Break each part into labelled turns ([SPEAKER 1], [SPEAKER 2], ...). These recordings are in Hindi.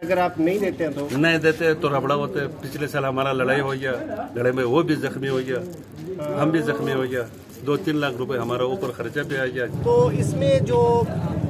[SPEAKER 1] अगर आप नहीं देते हैं तो
[SPEAKER 2] नहीं देते तो रबड़ा होते। पिछले साल हमारा लड़ाई हो गया, लड़ाई में वो भी जख्मी हो गया, हम भी जख्मी हो गया, 2-3 लाख रुपए हमारा ऊपर खर्चा भी आ गया।
[SPEAKER 1] तो इसमें जो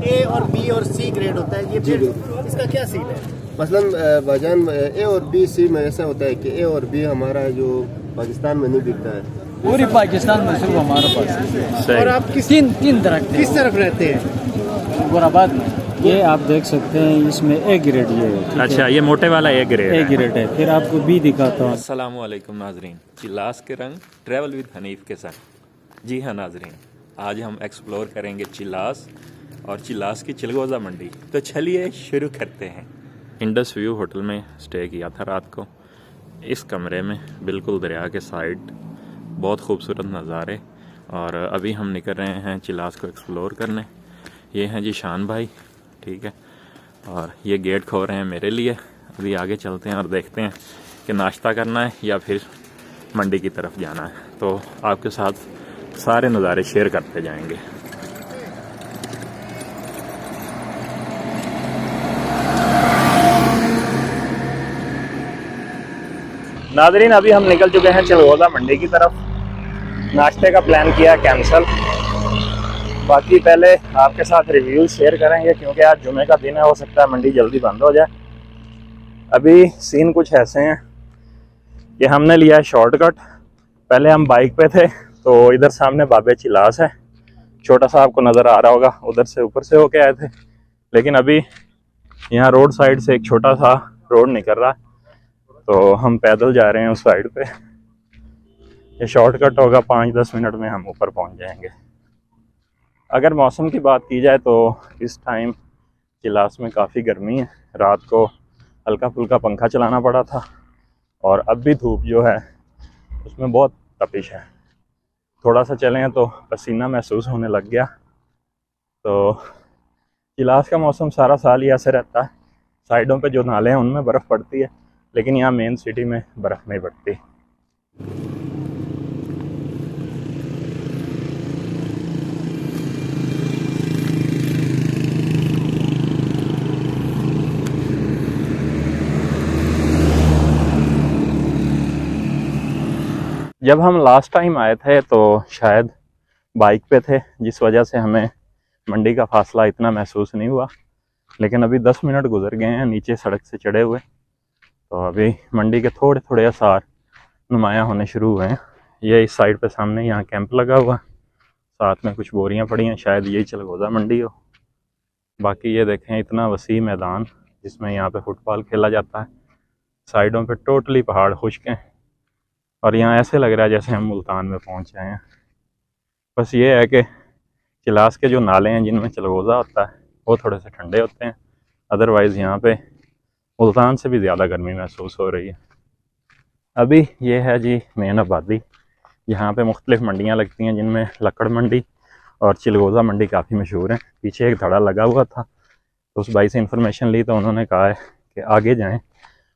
[SPEAKER 1] ए और बी और सी ग्रेड होता है, ये फिर इसका क्या सीन है?
[SPEAKER 3] मसलन भाईजान ए और बी सी में ऐसा होता है कि ए और बी हमारा जो पाकिस्तान में नहीं बिकता है,
[SPEAKER 4] पूरी पाकिस्तान में सिर्फ हमारे पास है।
[SPEAKER 1] और आप
[SPEAKER 4] तीन दरख्त
[SPEAKER 1] किस तरफ रहते हैं?
[SPEAKER 4] गोराबाद में। ये आप देख सकते हैं, इसमें ए ग्रेड ये है।
[SPEAKER 5] अच्छा, ये मोटे वाला ए ग्रेड
[SPEAKER 4] ए ग्रेड है। फिर आपको बी दिखाता हूँ।
[SPEAKER 5] अस्सलाम वालेकुम नाजरीन, चिल्लास के रंग ट्रैवल विद हनीफ के साथ। जी हाँ नाजरीन, आज हम एक्सप्लोर करेंगे चिल्लास और चिल्लास की चिलगोजा मंडी। तो चलिए शुरू करते हैं। इंडस व्यू होटल में स्टे किया था रात को। इस कमरे में बिल्कुल दरिया के साइड बहुत खूबसूरत नज़ारे। और अभी हम निकल रहे हैं चिल्लास को एक्सप्लोर करने। ये हैं जी शान भाई, ठीक है, और ये गेट खोल रहे हैं मेरे लिए। अभी आगे चलते हैं और देखते हैं कि नाश्ता करना है या फिर मंडी की तरफ जाना है। तो आपके साथ सारे नज़ारे शेयर करते जाएंगे। नाजरीन, अभी हम निकल चुके हैं चिलगोजा मंडी की तरफ। नाश्ते का प्लान किया कैंसल। बाकी पहले आपके साथ रिव्यू शेयर करेंगे क्योंकि आज जुमे का दिन है, हो सकता है मंडी जल्दी बंद हो जाए। अभी सीन कुछ ऐसे हैं कि हमने लिया है शॉर्टकट। पहले हम बाइक पे थे तो इधर सामने बाबे चिल्लास है, छोटा सा आपको नज़र आ रहा होगा, उधर से ऊपर से होके आए थे। लेकिन अभी यहाँ रोड साइड से एक छोटा सा रोड निकल रहा है, तो हम पैदल जा रहे हैं उस साइड पे। ये शॉर्टकट होगा, 5-10 मिनट में हम ऊपर पहुँच जाएंगे। अगर मौसम की बात की जाए तो इस टाइम चिल्लास में काफ़ी गर्मी है। रात को हल्का फुल्का पंखा चलाना पड़ा था और अब भी धूप जो है उसमें बहुत तपिश है। थोड़ा सा चलें तो पसीना महसूस होने लग गया। तो चिल्लास का मौसम सारा साल ही ऐसे रहता है। साइडों पे जो नाले हैं उनमें बर्फ़ पड़ती है, लेकिन यहाँ मेन सिटी में बर्फ़ नहीं पड़ती। जब हम लास्ट टाइम आए थे तो शायद बाइक पे थे, जिस वजह से हमें मंडी का फासला इतना महसूस नहीं हुआ। लेकिन अभी 10 मिनट गुजर गए हैं नीचे सड़क से चढ़े हुए, तो अभी मंडी के थोड़े थोड़े आसार नुमायाँ होने शुरू हुए हैं। ये इस साइड पे सामने यहाँ कैंप लगा हुआ, साथ में कुछ बोरियाँ पड़ी हैं, शायद यही चिलगोजा मंडी हो। बाकी ये देखें, इतना वसी मैदान जिसमें यहाँ पे फुटबॉल खेला जाता है। साइडों पे टोटली पहाड़ खुश्क हैं और यहाँ ऐसे लग रहा है जैसे हम मुल्तान में पहुँच आए हैं। बस ये है कि चिल्लास के जो नाले हैं जिनमें चिलगोजा होता है वो थोड़े से ठंडे होते हैं, अदरवाइज़ यहाँ पे मुल्तान से भी ज़्यादा गर्मी महसूस हो रही है। अभी ये है जी मेन आबादी, यहाँ पे मुख्तलिफ मंडियाँ लगती हैं जिनमें लकड़ मंडी और चिलगोजा मंडी काफ़ी मशहूर हैं। पीछे एक धड़ा लगा हुआ था, तो उस भाई से इन्फॉर्मेशन ली तो उन्होंने कहा है कि आगे जाएँ,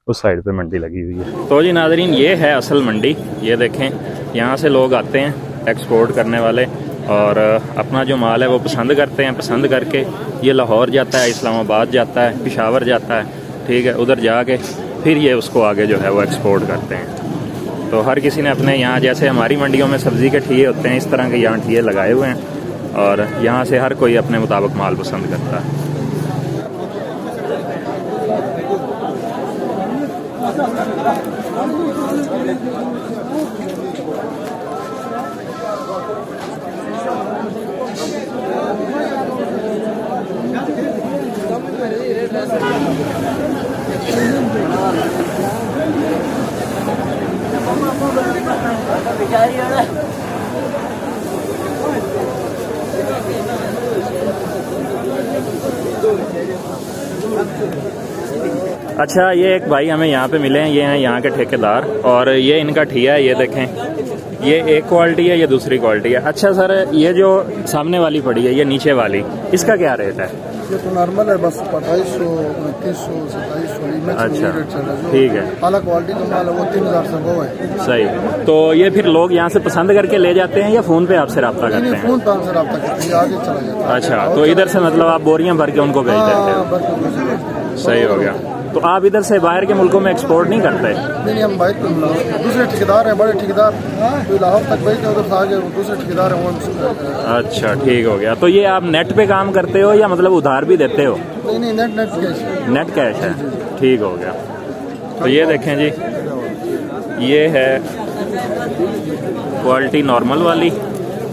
[SPEAKER 5] उस साइड पे मंडी लगी हुई है। तो जी नाजरीन, ये है असल मंडी। ये देखें, यहाँ से लोग आते हैं एक्सपोर्ट करने वाले और अपना जो माल है वो पसंद करते हैं। पसंद करके ये लाहौर जाता है, इस्लामाबाद जाता है, पेशावर जाता है, ठीक है, उधर जाके फिर ये उसको आगे जो है वो एक्सपोर्ट करते हैं। तो हर किसी ने अपने यहाँ, जैसे हमारी मंडियों में सब्ज़ी के ठिये होते हैं, इस तरह के यहाँ ठिये लगाए हुए हैं और यहाँ से हर कोई अपने मुताबिक माल पसंद करता है। अच्छा, ये एक भाई हमें यहाँ पे मिले हैं, ये हैं यहाँ के ठेकेदार और ये इनका ठिया है। ये देखें, ये एक क्वालिटी है, ये दूसरी क्वालिटी है। अच्छा सर, ये जो सामने वाली पड़ी है, ये नीचे वाली, इसका क्या रेट है?
[SPEAKER 6] ये तो नॉर्मल है, बस 2500, 2900, 2700।
[SPEAKER 5] अच्छा, ठीक है।
[SPEAKER 6] अलग क्वालिटी का माल है, वो 3000 से वो है।
[SPEAKER 5] सही। तो ये फिर लोग यहाँ से पसंद करके ले जाते हैं या फ़ोन पे आपसे रब्ता करते हैं?
[SPEAKER 6] फ़ोन पे आपसे रब्ता करते हैं, आगे चला जाता है।
[SPEAKER 5] अच्छा, तो इधर से मतलब आप बोरियाँ भर के उनको भेज देते हैं? सही हो गया। तो आप इधर से बाहर के मुल्कों में एक्सपोर्ट नहीं करते?
[SPEAKER 6] नहीं हम बाइक पे दूसरे ठेकेदार हैं, बड़े ठेकेदार, कोई लाहौर तक भेजते हैं, उधर से आगे वो दूसरे ठेकेदार हैं वो।
[SPEAKER 5] अच्छा ठीक हो गया। तो ये आप नेट पे काम करते हो या मतलब उधार भी देते हो?
[SPEAKER 6] नहीं नेट कैश।
[SPEAKER 5] नेट कैश है, ठीक हो गया। तो ये देखें जी, ये है क्वालिटी नॉर्मल वाली,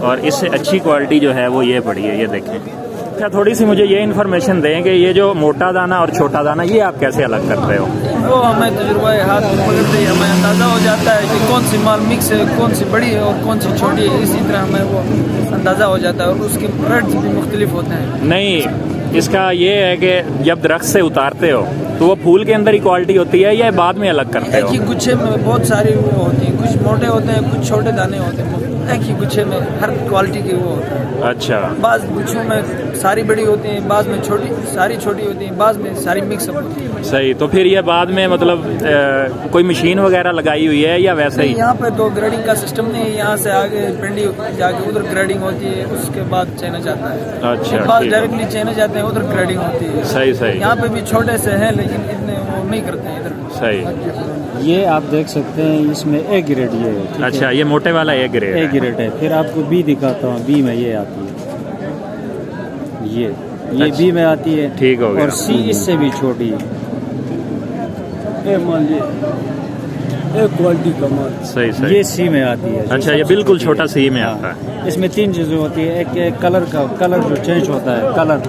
[SPEAKER 5] और इससे अच्छी क्वालिटी जो है वो ये पड़ी है, ये देखें। अच्छा थोड़ी सी मुझे ये इन्फॉर्मेशन दें कि ये जो मोटा दाना और छोटा दाना ये आप कैसे अलग करते हो?
[SPEAKER 7] वो हमें तजुर्बा हाथ में पकड़ते ही हमें अंदाज़ा हो जाता है कि कौन सी माल मिक्स है, कौन सी बड़ी है और कौन सी छोटी है। इसी तरह हमें वो अंदाज़ा हो जाता है, और उसके रेट्स भी मुख्तलिफ होते हैं।
[SPEAKER 5] नहीं, इसका ये है कि जब दरख्त से उतारते हो तो वो फूल के अंदर ही क्वालिटी होती है या बाद में अलग करते
[SPEAKER 7] एक
[SPEAKER 5] हो?
[SPEAKER 7] ही गुच्छे में बहुत सारी वो होती हैं, कुछ मोटे होते हैं, कुछ छोटे दाने होते हैं। एक ही गुच्छे में हर क्वालिटी के वो होते हैं।
[SPEAKER 5] अच्छा,
[SPEAKER 7] बाज़ गुच्छों में सारी बड़ी होती हैं, बाज़ में सारी छोटी होती हैं, बाज़ में सारी मिक्सअप होती है।
[SPEAKER 5] सही। तो फिर ये बाद में मतलब कोई मशीन वगैरह लगाई हुई है या वैसे ही?
[SPEAKER 7] यहाँ पे तो ग्रेडिंग का सिस्टम नहीं है, यहाँ से आगे पिंडी जाके उधर ग्रेडिंग होती है, उसके बाद चेना जाता है।
[SPEAKER 5] अच्छा,
[SPEAKER 7] बाज़
[SPEAKER 5] ठीक है।
[SPEAKER 7] डायरेक्टली चेना जाते हैं, उधर ग्रेडिंग होती है।
[SPEAKER 5] सही सही
[SPEAKER 7] यहाँ पे भी छोटे से हैं लेकिन इतने वो नहीं करते हैं इधर।
[SPEAKER 5] सही।
[SPEAKER 4] ये आप देख सकते हैं, इसमें ए ग्रेड ये है, ठीक है?
[SPEAKER 5] अच्छा, ये मोटे वाला ए ग्रेड
[SPEAKER 4] ए
[SPEAKER 5] है।
[SPEAKER 4] ग्रेड है। फिर आपको बी दिखाता हूँ, बी में ये आती है, ये
[SPEAKER 5] अच्छा,
[SPEAKER 4] बी में आती है।
[SPEAKER 5] ठीक हो गया।
[SPEAKER 4] और सी इससे भी छोटी है। ए मान लीजिए क्वालिटी का माल,
[SPEAKER 5] सही सही।
[SPEAKER 4] ये सी में आती है।
[SPEAKER 5] अच्छा, ये बिल्कुल छोटा सी में आता है।
[SPEAKER 4] हाँ, इसमें 3 चीज़ें होती है। एक कलर जो चेंज होता है, कलर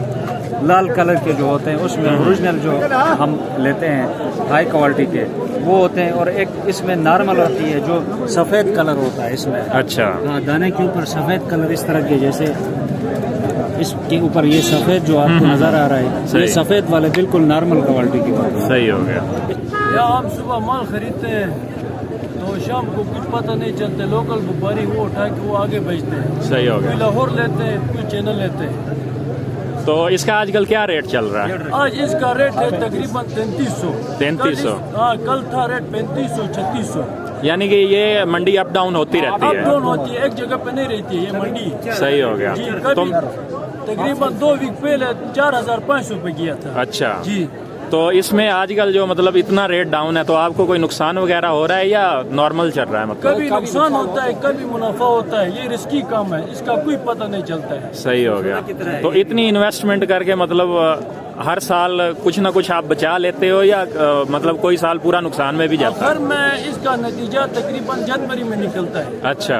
[SPEAKER 4] लाल कलर के जो होते हैं उसमें ओरिजिनल जो हम लेते हैं हाई क्वालिटी के वो होते हैं, और एक इसमें नॉर्मल होती है जो सफ़ेद कलर होता है इसमें।
[SPEAKER 5] अच्छा,
[SPEAKER 4] हाँ, दाने के ऊपर सफ़ेद कलर इस तरह के, जैसे इसके ऊपर ये सफ़ेद जो आपको नज़र आ रहा है,
[SPEAKER 5] सही।
[SPEAKER 4] ये सफ़ेद वाले बिल्कुल नॉर्मल क्वालिटी की होती है।
[SPEAKER 5] सही हो गया।
[SPEAKER 7] या हम सुबह माल खरीदते हैं तो शाम को कुछ पता नहीं चलता, लोकल व्यापारी वो उठा के वो आगे बेचते हैं।
[SPEAKER 5] सही हो
[SPEAKER 7] कोई
[SPEAKER 5] गया।
[SPEAKER 7] लाहौर लेते हैं, कोई चैनल लेते हैं।
[SPEAKER 5] तो इसका आजकल क्या रेट चल रहा है?
[SPEAKER 7] आज इसका रेट है तकरीबन 3300।
[SPEAKER 5] 3300?
[SPEAKER 7] हाँ, कल था रेट 3500 3600।
[SPEAKER 5] यानी कि ये मंडी अप डाउन होती रहती
[SPEAKER 7] अप
[SPEAKER 5] है?
[SPEAKER 7] डाउन होती है, एक जगह पे नहीं रहती है ये मंडी।
[SPEAKER 5] सही हो गया।
[SPEAKER 7] जी,
[SPEAKER 5] तो
[SPEAKER 7] कभी तकरीबन 2 वीक पहले 4500 पे गया था।
[SPEAKER 5] अच्छा
[SPEAKER 7] जी।
[SPEAKER 5] तो इसमें आजकल जो मतलब इतना रेट डाउन है तो आपको कोई नुकसान वगैरह हो रहा है या नॉर्मल चल रहा है? मतलब
[SPEAKER 7] कभी नुकसान होता है, कभी मुनाफा होता है, ये रिस्की काम है, इसका कोई पता नहीं चलता है।
[SPEAKER 5] सही हो गया। तो इतनी इन्वेस्टमेंट करके मतलब हर साल कुछ ना कुछ आप बचा लेते हो या मतलब कोई साल पूरा नुकसान में भी जाता
[SPEAKER 7] हर
[SPEAKER 5] है?
[SPEAKER 7] में इसका नतीजा तकरीबन जनवरी में निकलता है।
[SPEAKER 5] अच्छा,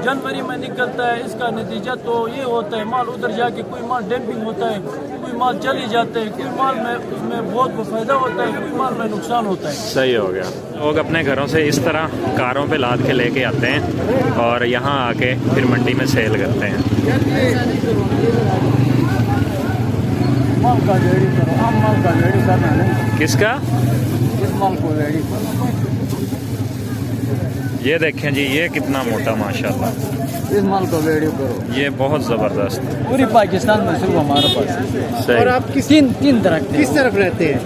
[SPEAKER 7] जनवरी में निकलता है। इसका नतीजा तो ये होता है, माल उधर जाके कोई माल डंपिंग होता है, कोई माल चली जाते हैं, कोई माल में उसमें बहुत फायदा होता है, कोई माल में नुकसान होता है।
[SPEAKER 5] सही हो गया। लोग अपने घरों से इस तरह कारों पे लाद के लेके आते हैं और यहाँ आके फिर मंडी में सेल करते हैं।
[SPEAKER 7] माल का रेडी करो, आम माल का रेडी करना नहीं,
[SPEAKER 5] किसका?
[SPEAKER 7] इस माल को रेडी करो।
[SPEAKER 5] ये देखें जी, ये कितना मोटा माशाल्लाह।
[SPEAKER 7] इस माल को रेडी करो।
[SPEAKER 5] ये बहुत जबरदस्त।
[SPEAKER 7] पूरी पाकिस्तान में सिर्फ हमारे पास
[SPEAKER 5] सही।
[SPEAKER 1] और आप
[SPEAKER 7] तीन दरख्त
[SPEAKER 1] किस तरफ रहते हैं?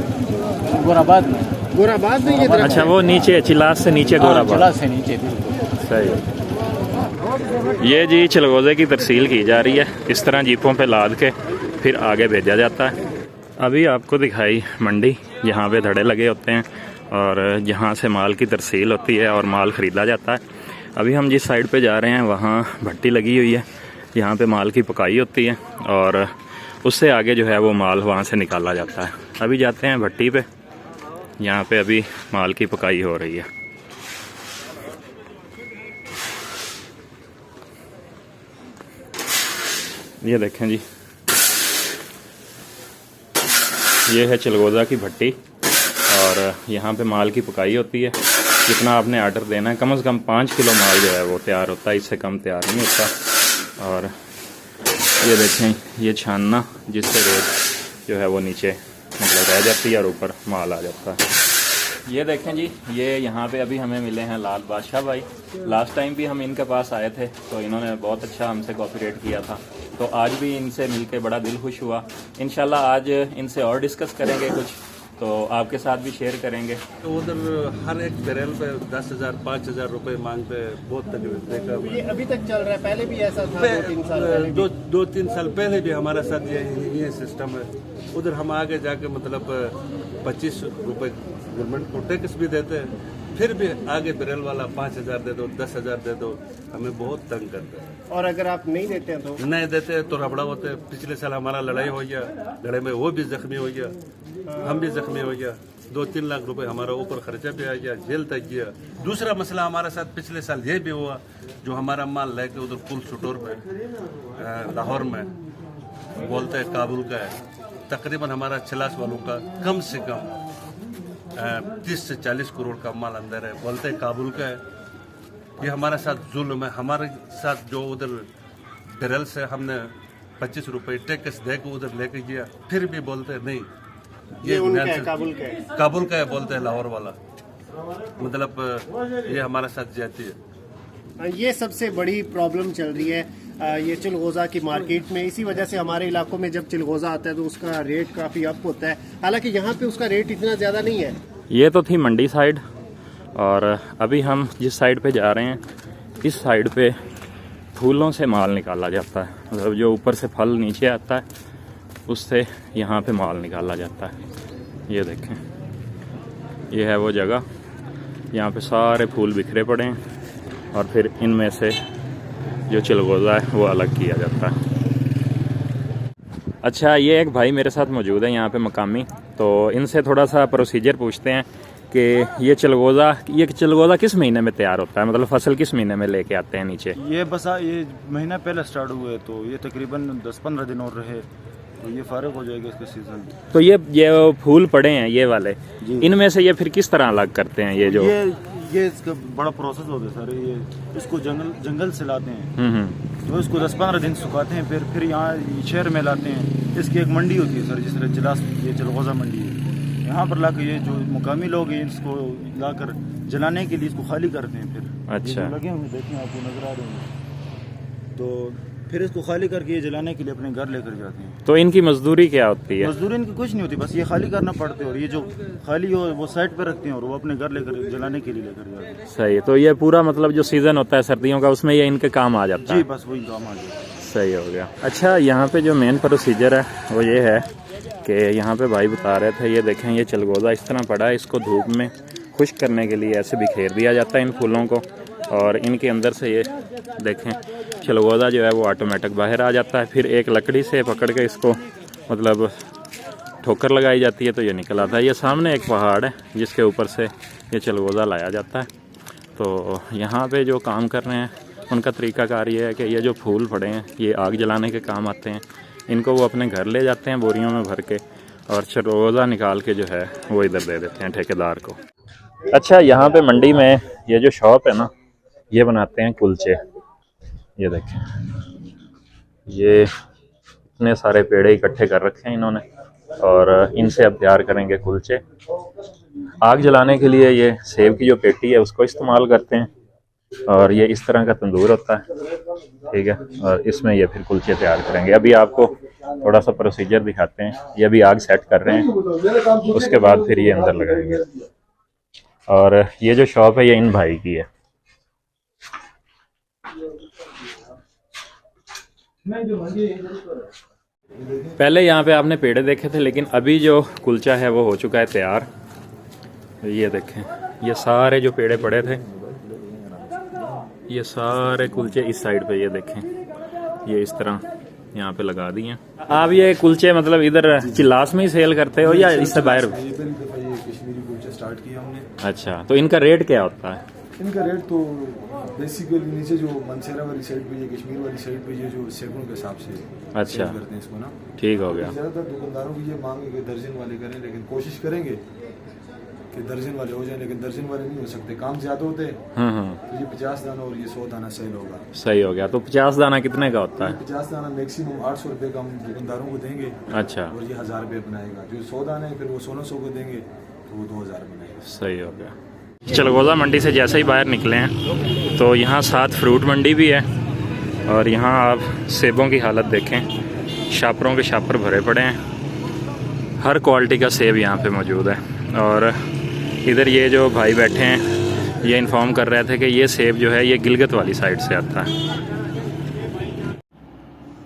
[SPEAKER 7] गोराबाद में।
[SPEAKER 1] गोराबाद में ये दरख्त
[SPEAKER 5] अच्छा, वो नीचे चिलास से नीचे गोराबाद।
[SPEAKER 7] से नीचे।
[SPEAKER 5] सही। ये जी चलगोजे की तरसील की जा रही है, इस तरह जीपों पे लाद के फिर आगे भेजा जाता है। अभी आपको दिखाई मंडी जहाँ पे धड़े लगे होते हैं और जहाँ से माल की तरसील होती है और माल ख़रीदा जाता है। अभी हम जिस साइड पे जा रहे हैं वहाँ भट्टी लगी हुई है, यहाँ पे माल की पकाई होती है और उससे आगे जो है वो माल वहाँ से निकाला जाता है। अभी जाते हैं भट्टी पे, यहाँ पे अभी माल की पकाई हो रही है। ये देखें जी, ये है चलगोजा की भट्टी और यहाँ पे माल की पकाई होती है। जितना आपने आर्डर देना है, कम से कम 5 किलो माल जो है वो तैयार होता है, इससे कम तैयार नहीं होता। और ये देखें, ये छानना जिससे रेत जो है वो नीचे मतलब रह जाती है और ऊपर माल आ जाता है। ये देखें जी, ये यहाँ पे अभी हमें मिले हैं लाल बादशाह भाई। लास्ट टाइम भी हम इनके पास आए थे तो इन्होंने बहुत अच्छा हमसे कोऑपरेट किया था, तो आज भी इनसे मिलके बड़ा दिल खुश हुआ। इंशाल्लाह आज इनसे और डिस्कस करेंगे कुछ, तो आपके साथ भी शेयर करेंगे।
[SPEAKER 2] तो उधर हर एक बैरल पे 10,000 5,000 रुपए मांगते, बहुत तकलीफ देखा।
[SPEAKER 1] ये अभी तक चल रहा है, पहले भी ऐसा था 2-3 साल पहले भी।
[SPEAKER 2] 2-3 साल पहले भी हमारे साथ ये सिस्टम है। उधर हम आगे जाके मतलब 25 रुपए गवर्नमेंट को टैक्स भी देते हैं, फिर भी आगे बिरल वाला 5,000 दे दो, 10,000 दे दो, हमें बहुत तंग करते हैं।
[SPEAKER 1] और अगर आप नहीं देते हैं तो
[SPEAKER 2] नहीं देते तो रबड़ा होते हैं। पिछले साल हमारा लड़ाई हो गया, लड़ाई में वो भी जख्मी हो गया, हम भी जख्मी हो गया, 2-3 लाख रुपए हमारा ऊपर खर्चा भी आ गया, जेल तक गया। दूसरा मसला हमारे साथ पिछले साल ये भी हुआ, जो हमारा माल लेके उधर पुल स्टोर में लाहौर में बोलते हैं काबुल का है, तकरीबन हमारा 6 वालों का कम से कम 30 से 40 करोड़ का माल अंदर है, बोलते हैं काबुल का है। ये हमारे साथ जुल्म है। हमारे साथ जो उधर बिरल से हमने 25 रुपए टैक्स दे के उधर लेके गया, फिर भी बोलते हैं नहीं
[SPEAKER 1] ये उनका है, काबुल का है।
[SPEAKER 2] काबुल का है बोलते हैं, लाहौर वाला। मतलब ये हमारे साथ जाती है।
[SPEAKER 1] ये सबसे बड़ी प्रॉब्लम चल रही है ये चिलगोजा की मार्केट में। इसी वजह से हमारे इलाकों में जब चिलगोजा आता है तो उसका रेट काफ़ी अप होता है, हालांकि यहाँ पे उसका रेट इतना ज़्यादा नहीं है।
[SPEAKER 5] ये तो थी मंडी साइड, और अभी हम जिस साइड पे जा रहे हैं, इस साइड पे फूलों से माल निकाला जाता है। मतलब जो ऊपर से फल नीचे आता है, उससे यहाँ पे माल निकाला जाता है। ये देखें, ये है वो जगह, यहाँ पे सारे फूल बिखरे पड़े हैं, और फिर इनमें से जो चिलगोजा है वो अलग किया जाता है। अच्छा, ये एक भाई मेरे साथ मौजूद है यहाँ पे मकामी, तो इनसे थोड़ा सा प्रोसीजर पूछते हैं कि ये चिलगोजा किस महीने में तैयार होता है, मतलब फसल किस महीने में लेके आते हैं नीचे?
[SPEAKER 8] ये बस ये महीना पहले स्टार्ट हुए, तो ये तकरीबन 10-15 दिन और रहे तो ये फारग हो जाएगा इसका सीजन।
[SPEAKER 5] तो ये फूल पड़े हैं ये वाले, इनमें से ये फिर किस तरह अलग करते हैं?
[SPEAKER 8] ये इसका बड़ा प्रोसेस होता है सर। ये इसको जंगल से लाते हैं, तो इसको 10-15 दिन सुखाते हैं, फिर यहाँ शहर में लाते हैं। इसकी एक मंडी होती है सर, जिस तरह ये चिलगोजा मंडी है। यहाँ पर लाकर ये जो मुकामी लोग हैं, इसको लाकर जलाने के लिए इसको खाली करते हैं। फिर
[SPEAKER 5] अच्छा,
[SPEAKER 8] लगे हुए देखें, आपको नजर आ रहे हैं, तो फिर इसको खाली करके ये जलाने के लिए अपने घर लेकर जाते हैं।
[SPEAKER 5] तो इनकी मजदूरी क्या होती है?
[SPEAKER 8] मजदूरी इनकी कुछ नहीं होती, बस ये खाली करना पड़ते हैं, और ये जो खाली हो वो साइड पे रखते हैं, और वो अपने घर लेकर जलाने के लिए लेकर जाते हैं।
[SPEAKER 5] सही है। तो ये पूरा मतलब जो सीजन होता है सर्दियों का, उसमें ये इनके काम आ जाता है?
[SPEAKER 8] जी, बस वही काम आ जाता है।
[SPEAKER 5] सही हो गया। अच्छा, यहाँ पे जो मेन प्रोसीजर है वो ये है कि यहाँ पे भाई बता रहे थे, ये देखें, ये चिलगोजा इस तरह पड़ा है, इसको धूप में खुश्क करने के लिए ऐसे बिखेर दिया जाता है इन फूलों को, और इनके अंदर से ये देखें चिलगोजा जो है वो ऑटोमेटिक बाहर आ जाता है। फिर एक लकड़ी से पकड़ के इसको मतलब ठोकर लगाई जाती है तो ये निकल आता है। ये सामने एक पहाड़ है जिसके ऊपर से ये चिलगोजा लाया जाता है। तो यहाँ पे जो काम कर रहे हैं उनका तरीकाकार ये है कि ये जो फूल पड़े हैं ये आग जलाने के काम आते हैं, इनको वो अपने घर ले जाते हैं बोरियों में भर के, और चिलगोजा निकाल के जो है वो इधर दे देते हैं ठेकेदार को। अच्छा, यहाँ पे मंडी में ये जो शॉप है ना, ये बनाते हैं कुलचे। ये देखें, ये इतने सारे पेड़े इकट्ठे कर रखे हैं इन्होंने, और इनसे अब तैयार करेंगे कुलचे। आग जलाने के लिए ये सेब की जो पेटी है उसको इस्तेमाल करते हैं, और ये इस तरह का तंदूर होता है, ठीक है, और इसमें ये फिर कुलचे तैयार करेंगे। अभी आपको थोड़ा सा प्रोसीजर दिखाते हैं। ये अभी आग सेट कर रहे हैं, उसके बाद फिर ये अंदर लगाएंगे। और ये जो शॉप है ये इन भाई की है। पहले यहाँ पे आपने पेड़े देखे थे, लेकिन अभी जो कुलचा है वो हो चुका है तैयार। ये देखें, ये सारे जो पेड़े पड़े थे, ये सारे कुलचे इस साइड पे, ये देखें, ये इस तरह यहाँ पे लगा दिए हैं। आप ये कुलचे मतलब इधर चिल्लास में ही सेल करते हो या इससे बाहर?
[SPEAKER 6] कश्मीरी कुलचे स्टार्ट किया हमने।
[SPEAKER 5] अच्छा, तो इनका रेट क्या होता है?
[SPEAKER 6] इनका रेट तो बेसिकली नीचे जो मनसेरा वाली साइड पे, ये कश्मीर वाली साइड पे, ये जो सैकड़ों के हिसाब से
[SPEAKER 5] अच्छा
[SPEAKER 6] करते हैं इसको ना।
[SPEAKER 5] ठीक हो गया।
[SPEAKER 6] ज़्यादातर दुकानदारों की ये मांग है कि दर्जन वाले करें, लेकिन कोशिश करेंगे कि दर्जन वाले हो जाए, लेकिन दर्जन वाले नहीं हो सकते, काम ज्यादा होते हैं। तो ये 50 दाना और ये 100 दाना सेल होगा।
[SPEAKER 5] सही हो गया। तो 50 दाना कितने का होता है?
[SPEAKER 6] 50 दाना मैक्सिमम 800 रुपये का हम दुकानदारों को देंगे।
[SPEAKER 5] अच्छा।
[SPEAKER 6] और ये 1000 रुपये बनाएगा। जो 100 दाने फिर वो 1600 को देंगे तो वो 2000 बनाएगा।
[SPEAKER 5] सही हो गया। चिलगोजा मंडी से जैसे ही बाहर निकले हैं तो यहाँ साथ फ्रूट मंडी भी है, और यहाँ आप सेबों की हालत देखें, शापरों के शापर भरे पड़े हैं। हर क्वालिटी का सेब यहाँ पे मौजूद है। और इधर ये जो भाई बैठे हैं ये इन्फॉर्म कर रहे थे कि ये सेब जो है ये गिलगित वाली साइड से आता है।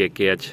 [SPEAKER 5] KKH